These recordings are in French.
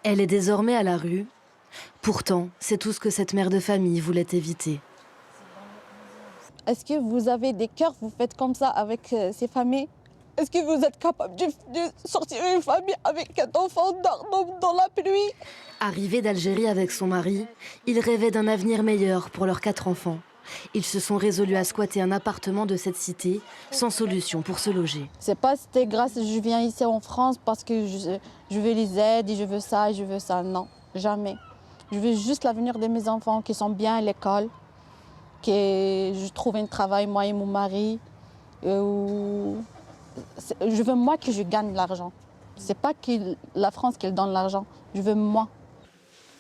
Elle est désormais à la rue. Pourtant, c'est tout ce que cette mère de famille voulait éviter. Est-ce que vous avez des cœurs, vous faites comme ça avec ces familles? Est-ce que vous êtes capable de sortir une famille avec un enfant dans la pluie? Arrivé d'Algérie avec son mari, ils rêvaient d'un avenir meilleur pour leurs 4 enfants. Ils se sont résolus à squatter un appartement de cette cité, sans solution pour se loger. C'est pas c'était grâce que je viens ici en France parce que je veux les aider, je veux ça et je veux ça. Non, jamais. Je veux juste l'avenir de mes enfants qui sont bien à l'école, que je trouve un travail, moi et mon mari. Je veux moi que je gagne de l'argent. C'est pas que la France qui donne l'argent, je veux moi.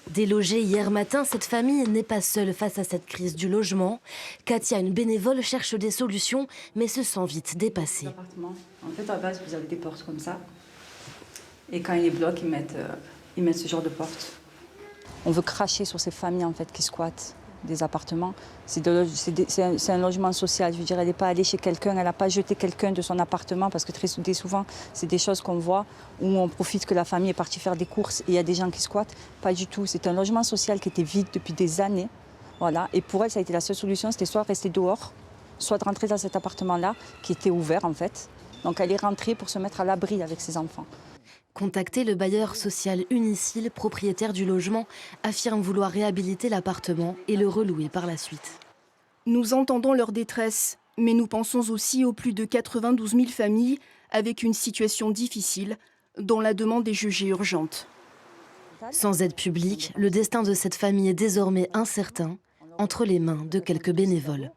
Délogée hier matin, cette famille n'est pas seule face à cette crise du logement. Katia, une bénévole, cherche des solutions, mais se sent vite dépassée. En fait, à la base, vous avez des portes comme ça. Et quand ils les bloquent, ils mettent ce genre de porte. On veut cracher sur ces familles en fait, qui squattent des appartements. C'est un logement social. Je veux dire, elle n'est pas allée chez quelqu'un, elle n'a pas jeté quelqu'un de son appartement parce que très souvent, c'est des choses qu'on voit où on profite que la famille est partie faire des courses et il y a des gens qui squattent. Pas du tout. C'est un logement social qui était vide depuis des années. Voilà. Et pour elle, ça a été la seule solution, c'était soit rester dehors, soit de rentrer dans cet appartement-là qui était ouvert en fait. Donc elle est rentrée pour se mettre à l'abri avec ses enfants. Contacté, le bailleur social Unicil, propriétaire du logement, affirme vouloir réhabiliter l'appartement et le relouer par la suite. Nous entendons leur détresse, mais nous pensons aussi aux plus de 92 000 familles avec une situation difficile dont la demande est jugée urgente. Sans aide publique, le destin de cette famille est désormais incertain, entre les mains de quelques bénévoles.